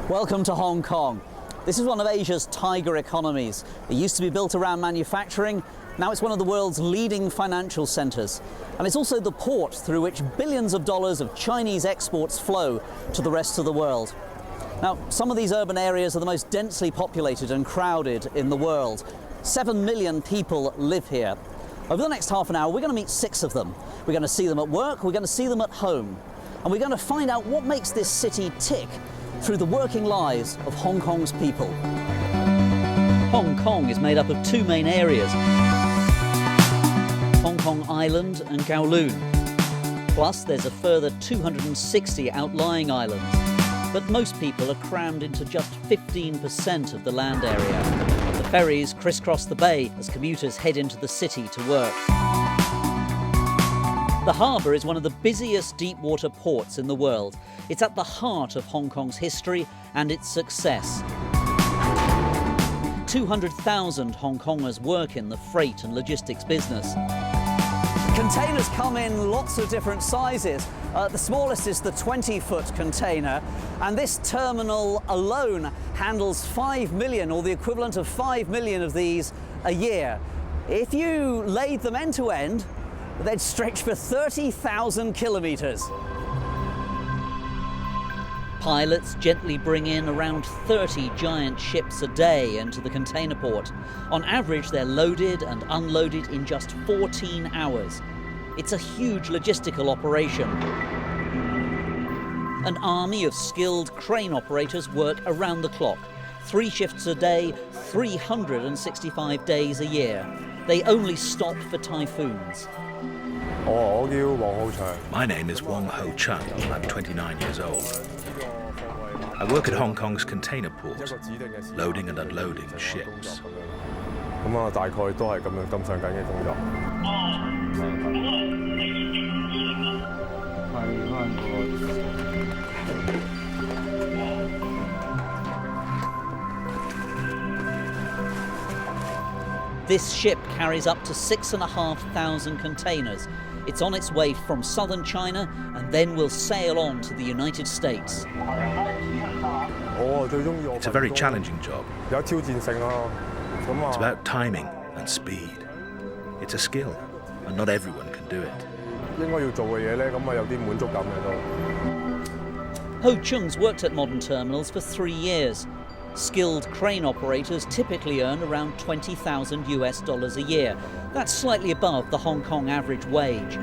Welcome to Hong Kong. This is one of Asia's tiger economies. It used to be built around manufacturing. Now it's one of the world's leading financial centres. And it's also the port through which billions of dollars of Chinese exports flow to the rest of the world. Now, some of these urban areas are the most densely populated and crowded in the world. 7 million people live here. Over the next half an hour, we're going to meet 6 of them. We're going to see them at work, we're going to see them at home. And we're going to find out what makes this city tick through the working lives of Hong Kong's people. Hong Kong is made up of 2 main areas: Hong Kong Island and Kowloon. Plus, there's a further 260 outlying islands. But most people are crammed into just 15% of the land area. The ferries crisscross the bay as commuters head into the city to work. The harbour is one of the busiest deep-water ports in the world. It's at the heart of Hong Kong's history and its success. 200,000 Hong Kongers work in the freight and logistics business. Containers come in lots of different sizes. The smallest is the 20-foot container, and this terminal alone handles 5 million, or the equivalent of 5 million of these a year. If you laid them end to end, they'd stretch for 30,000 kilometres. Pilots gently bring in around 30 giant ships a day into the container port. On average, they're loaded and unloaded in just 14 hours. It's a huge logistical operation. An army of skilled crane operators work around the clock. 3 shifts a day, 365 days a year. They only stop for typhoons. My name is Wong Ho Chung. I'm 29 years old. I work at Hong Kong's container port, loading and unloading ships. This ship carries up to 6,500 containers. It's on its way from southern China and then will sail on to the United States. It's a very challenging job. It's about timing and speed. It's a skill, and not everyone can do it. Ho Chung's worked at modern terminals for 3 years. Skilled crane operators typically earn around $20,000 a year. That's slightly above the Hong Kong average wage.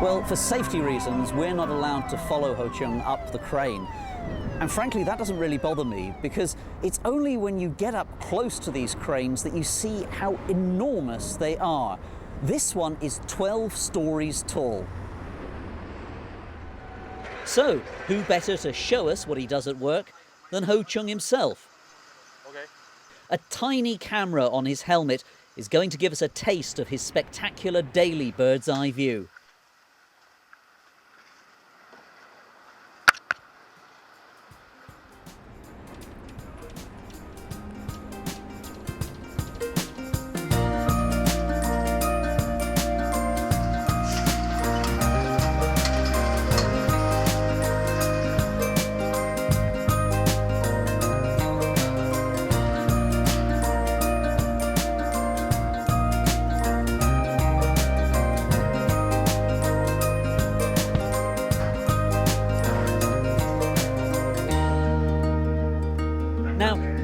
Well, for safety reasons, we're not allowed to follow Ho Chung up the crane. And frankly, that doesn't really bother me, because it's only when you get up close to these cranes that you see how enormous they are. This one is 12 stories tall. So, who better to show us what he does at work than Ho Chung himself? Okay. A tiny camera on his helmet is going to give us a taste of his spectacular daily bird's-eye view.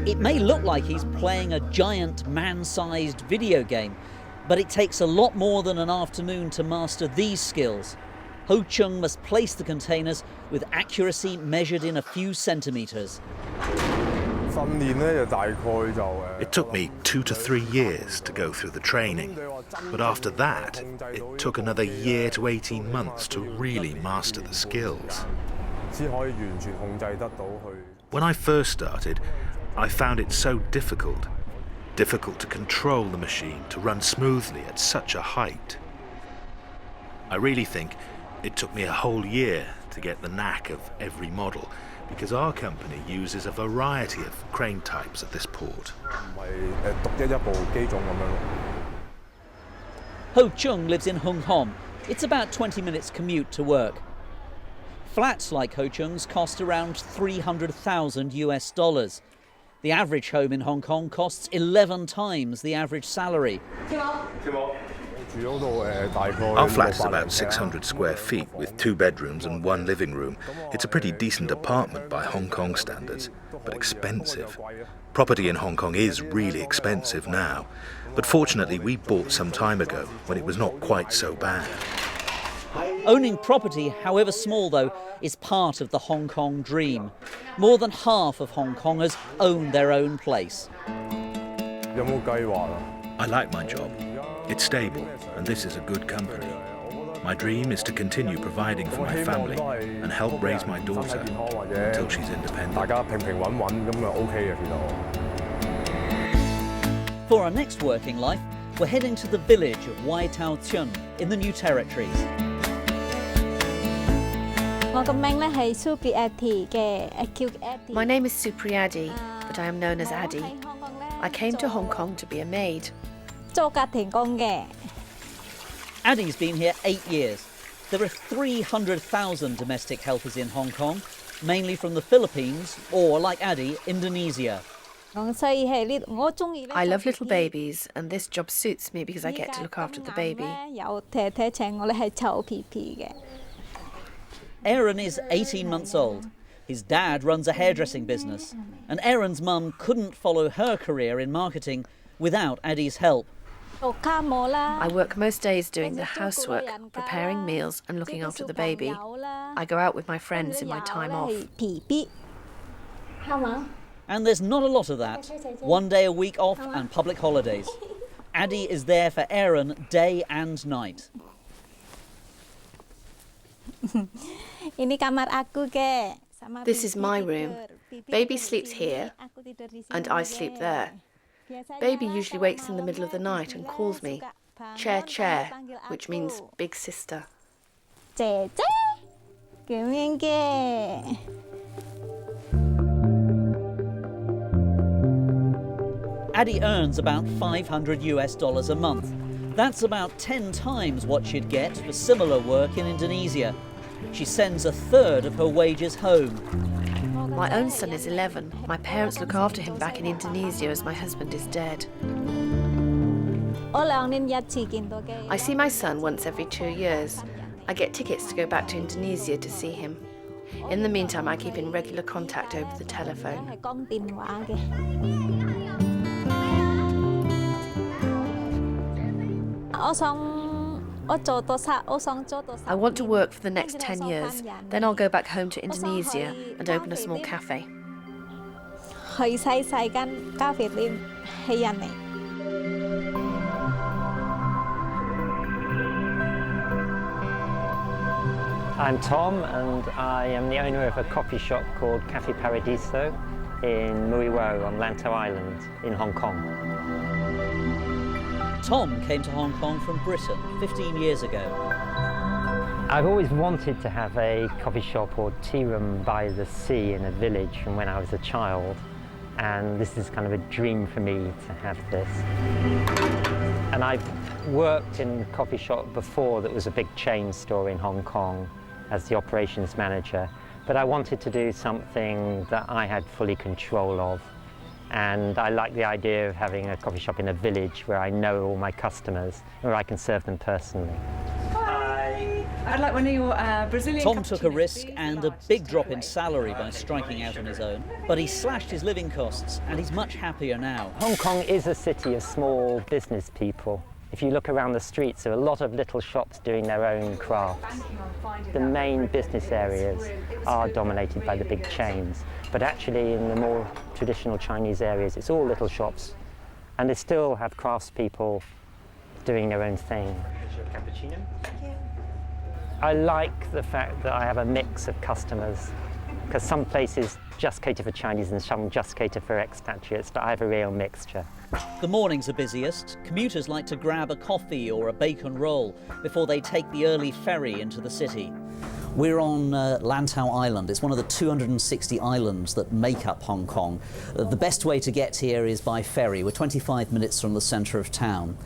It may look like he's playing a giant man-sized video game, but it takes a lot more than an afternoon to master these skills. Ho Chung must place the containers with accuracy measured in a few centimetres. It took me 2 to 3 years to go through the training, but after that, it took another year to 18 months to really master the skills. When I first started, I found it so difficult to control the machine to run smoothly at such a height. I really think it took me a whole year to get the knack of every model, because our company uses a variety of crane types at this port. Ho Chung lives in Hung Hom. It's about 20 minutes commute to work. Flats like Ho Chung's cost around $300,000. The average home in Hong Kong costs 11 times the average salary. Our flat is about 600 square feet with 2 bedrooms and 1 living room. It's a pretty decent apartment by Hong Kong standards, but expensive. Property in Hong Kong is really expensive now, but fortunately we bought some time ago when it was not quite so bad. Owning property, however small though, is part of the Hong Kong dream. More than half of Hong Kongers own their own place. I like my job. It's stable, and this is a good company. My dream is to continue providing for my family and help raise my daughter until she's independent. For our next working life, we're heading to the village of Wai Tau Tsuen in the New Territories. My name is Supriyadi, but I am known as Addie. I came to Hong Kong to be a maid. Addie's been here 8 years. There are 300,000 domestic helpers in Hong Kong, mainly from the Philippines or, like Addie, Indonesia. I love little babies, and this job suits me because I get to look after the baby. Aaron is 18 months old. His dad runs a hairdressing business, and Aaron's mum couldn't follow her career in marketing without Addie's help. I work most days doing the housework, preparing meals and looking after the baby. I go out with my friends in my time off. And there's not a lot of that. 1 day a week off and public holidays. Addie is there for Aaron day and night. This is my room. Baby sleeps here, and I sleep there. Baby usually wakes in the middle of the night and calls me, Chair, Chair, which means big sister. Addie earns about $500 a month. That's about 10 times what she'd get for similar work in Indonesia. She sends a third of her wages home. My own son is 11. My parents look after him back in Indonesia as my husband is dead. I see my son once every 2 years. I get tickets to go back to Indonesia to see him. In the meantime, I keep in regular contact over the telephone. I want to work for the next 10 years. Then I'll go back home to Indonesia and open a small cafe. I'm Tom, and I am the owner of a coffee shop called Cafe Paradiso in Mui Wo on Lantau Island in Hong Kong. Tom came to Hong Kong from Britain 15 years ago. I've always wanted to have a coffee shop or tea room by the sea in a village from when I was a child, and this is kind of a dream for me to have this. And I've worked in a coffee shop before that was a big chain store in Hong Kong as the operations manager, but I wanted to do something that I had fully control of. And I like the idea of having a coffee shop in a village where I know all my customers, where I can serve them personally. Hi. I'd like one of your Brazilian Tom took a risk and a big drop in salary by striking out on his own, but he slashed his living costs and he's much happier now. Hong Kong is a city of small business people. If you look around the streets, there are a lot of little shops doing their own crafts. The main business areas are dominated by the big chains, but actually in the more traditional Chinese areas, it's all little shops, and they still have craftspeople doing their own thing. Cappuccino. I like the fact that I have a mix of customers, because some places just cater for Chinese and some just cater for expatriates, but I have a real mixture. The mornings are busiest. Commuters like to grab a coffee or a bacon roll before they take the early ferry into the city. We're on Lantau Island. It's one of the 260 islands that make up Hong Kong. The best way to get here is by ferry. We're 25 minutes from the centre of town.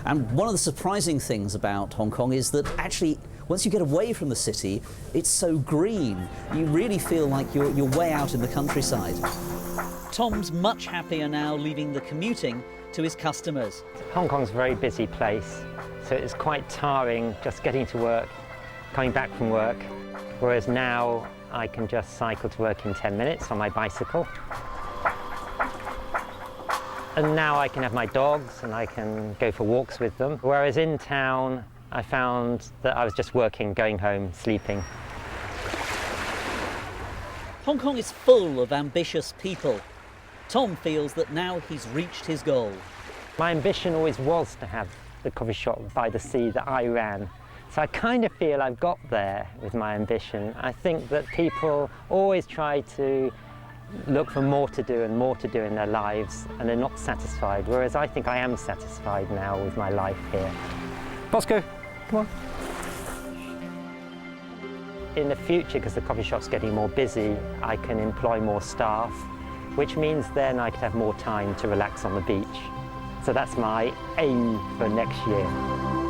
And one of the surprising things about Hong Kong is that actually, once you get away from the city, it's so green. You really feel like you're way out in the countryside. Tom's much happier now leaving the commuting to his customers. Hong Kong's a very busy place, so it's quite tiring just getting to work, coming back from work, whereas now I can just cycle to work in 10 minutes on my bicycle. And now I can have my dogs and I can go for walks with them, whereas in town I found that I was just working, going home, sleeping. Hong Kong is full of ambitious people. Tom feels that now he's reached his goal. My ambition always was to have the coffee shop by the sea that I ran. So I kind of feel I've got there with my ambition. I think that people always try to look for more to do and more to do in their lives, and they're not satisfied, whereas I think I am satisfied now with my life here. Bosco, come on. In the future, because the coffee shop's getting more busy, I can employ more staff, which means then I could have more time to relax on the beach. So that's my aim for next year.